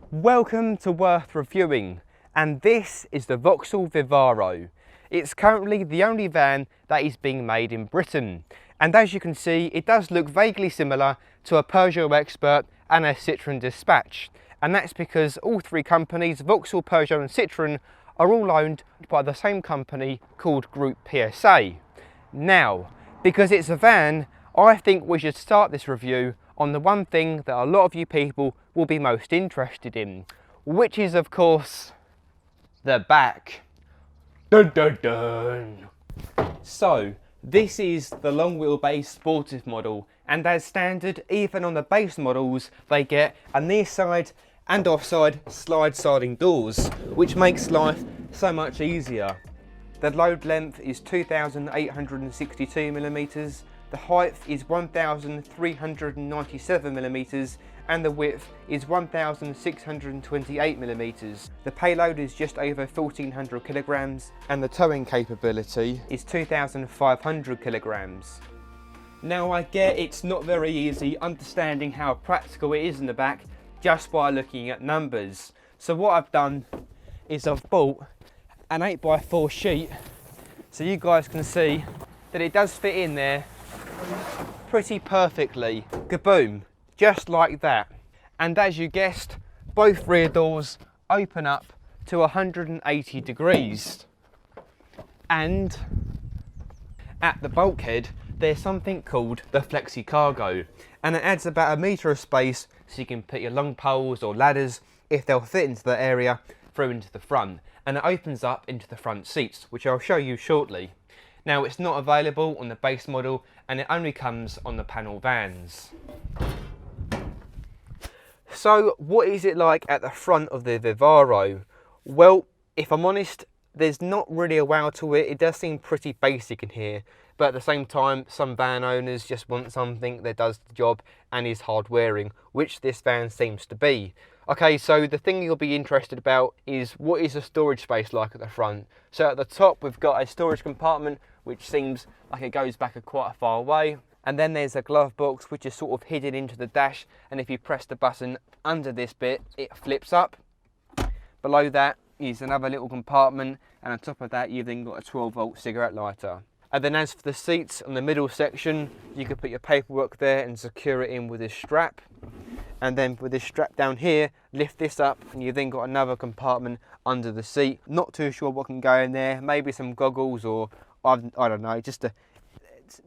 Welcome to Worth Reviewing, and this is the Vauxhall Vivaro. It's currently the only van that is being made in Britain, and as you can see it does look vaguely similar to a Peugeot Expert and a Citroen Dispatch, and that's because all three companies, Vauxhall, Peugeot and Citroen, are all owned by the same company called Group PSA. Now, because it's a van, I think we should start this review on the one thing that a lot of you people will be most interested in, which is of course the back. Dun dun dun! So this is the long wheelbase sportive model, and as standard, even on the base models, they get a near side and offside sliding doors, which makes life so much easier. The load length is 2,862mm, the height is 1,397mm, and the width is 1,628mm. The payload is just over 1,400 kilograms, and the towing capability is 2,500 kilograms. Now I get it's not very easy understanding how practical it is in the back just by looking at numbers. So what I've done is I've bought an 8x4 sheet so you guys can see that it does fit in there pretty perfectly. Kaboom, just like that. And as you guessed, both rear doors open up to 180 degrees. And at the bulkhead there's something called the flexi cargo, and it adds about 1 metre of space so you can put your long poles or ladders, if they'll fit into the area, through into the front, and it opens up into the front seats, which I'll show you shortly. Now it's not available on the base model, and it only comes on the panel vans. So what is it like at the front of the Vivaro? Well, if I'm honest, there's not really a wow to it. It does seem pretty basic in here, but at the same time some van owners just want something that does the job and is hard wearing, which this van seems to be. Okay, so the thing you'll be interested about is what is the storage space like at the front. So at the top we've got a storage compartment which seems like it goes back quite a far away, and then there's a glove box which is sort of hidden into the dash, and if you press the button under this bit it flips up. Below that is another little compartment, and on top of that you've then got a 12-volt cigarette lighter. And then as for the seats on the middle section, you can put your paperwork there and secure it in with this strap. And then with this strap down here, lift this up and you've then got another compartment under the seat. Not too sure what can go in there, maybe some goggles or I don't know, just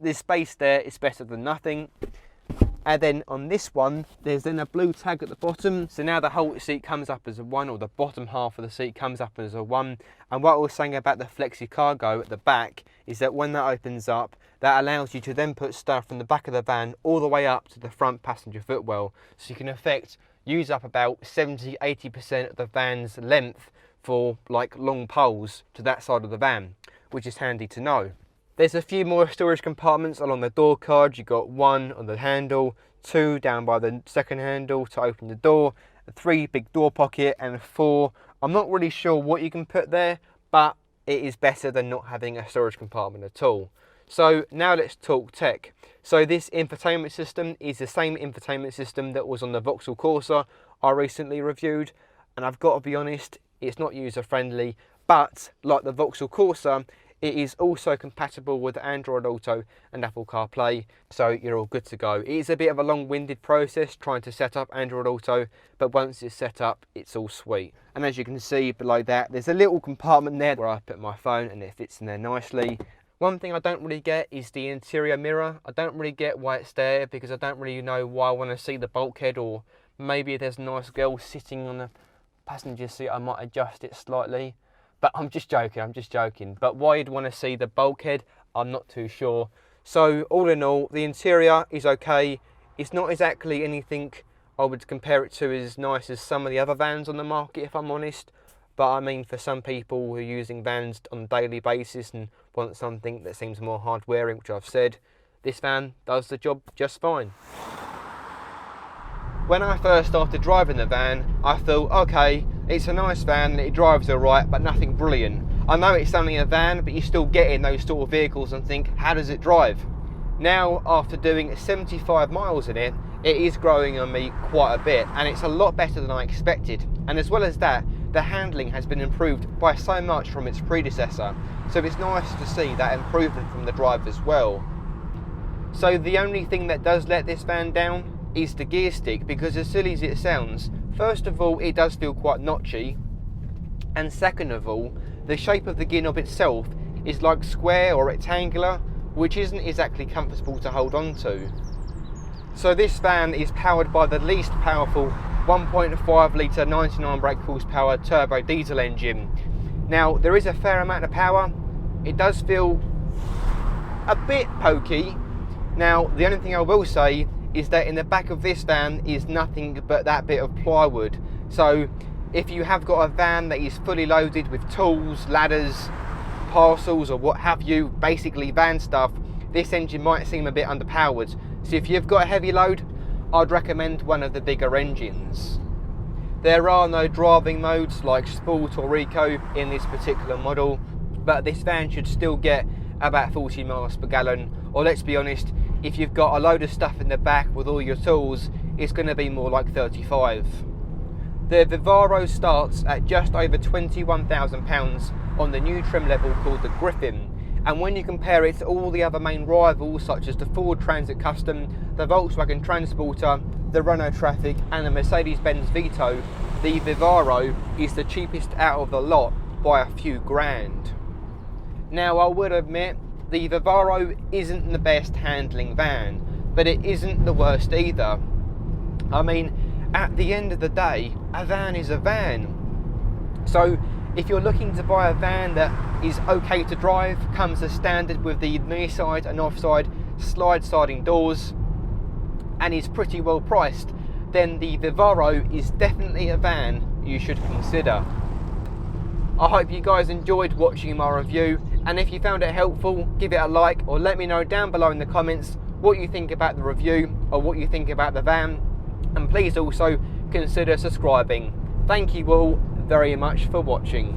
this space there is better than nothing. And then on this one, there's then a blue tag at the bottom. So now the whole seat comes up as a 1, or the bottom half of the seat comes up as a 1. And what I was saying about the flexi cargo at the back is that when that opens up, that allows you to then put stuff from the back of the van all the way up to the front passenger footwell. So you can in effect use up about 70–80% of the van's length for like long poles to that side of the van, which is handy to know. There's a few more storage compartments along the door card. You've got 1 on the handle, 2 down by the second handle to open the door, 3 big door pocket, and 4, I'm not really sure what you can put there, but it is better than not having a storage compartment at all. So now let's talk tech. So this infotainment system is the same infotainment system that was on the Vauxhall Corsa I recently reviewed, and I've got to be honest, it's not user friendly, but like the Vauxhall Corsa, it is also compatible with Android Auto and Apple CarPlay, so you're all good to go. It is a bit of a long-winded process trying to set up Android Auto, but once it's set up, it's all sweet. And as you can see below that, there's a little compartment there where I put my phone and it fits in there nicely. One thing I don't really get is the interior mirror. I don't really get why it's there, because I don't really know why I want to see the bulkhead, or maybe if there's a nice girl sitting on the passenger seat I might adjust it slightly. But I'm just joking. But why you'd want to see the bulkhead, I'm not too sure. So all in all, the interior is okay. It's not exactly anything I would compare it to as nice as some of the other vans on the market, if I'm honest. But I mean, for some people who are using vans on a daily basis and want something that seems more hard wearing, which I've said, this van does the job just fine. When I first started driving the van, I thought, okay, it's a nice van and it drives alright, but nothing brilliant. I know it's only a van, but you still get in those sort of vehicles and think, how does it drive? Now, after doing 75 miles in it, it is growing on me quite a bit, and it's a lot better than I expected. And as well as that, the handling has been improved by so much from its predecessor, so it's nice to see that improvement from the drive as well. So the only thing that does let this van down is the gear stick, because as silly as it sounds, first of all, it does feel quite notchy, and second of all, the shape of the gear knob itself is like square or rectangular, which isn't exactly comfortable to hold on to. So this van is powered by the least powerful 1.5 litre 99 brake horsepower turbo diesel engine. Now, there is a fair amount of power. It does feel a bit pokey. Now, the only thing I will say is that in the back of this van is nothing but that bit of plywood. So if you have got a van that is fully loaded with tools, ladders, parcels or what have you, basically van stuff, this engine might seem a bit underpowered. So if you've got a heavy load, I'd recommend one of the bigger engines. There are no driving modes like Sport or Eco in this particular model, but this van should still get about 40 miles per gallon, or let's be honest, if you've got a load of stuff in the back with all your tools, it's going to be more like 35. The Vivaro starts at just over £21,000 on the new trim level called the Griffin, and when you compare it to all the other main rivals such as the Ford Transit Custom, the Volkswagen Transporter, the Renault Traffic and the Mercedes-Benz Vito, the Vivaro is the cheapest out of the lot by a few grand. Now, I would admit, the Vivaro isn't the best handling van, but it isn't the worst either. I mean, at the end of the day, a van is a van. So if you're looking to buy a van that is okay to drive, comes as standard with the near side and offside sliding doors, and is pretty well priced, then the Vivaro is definitely a van you should consider. I hope you guys enjoyed watching my review, and if you found it helpful, give it a like or let me know down below in the comments what you think about the review or what you think about the van, and please also consider subscribing. Thank you all very much for watching.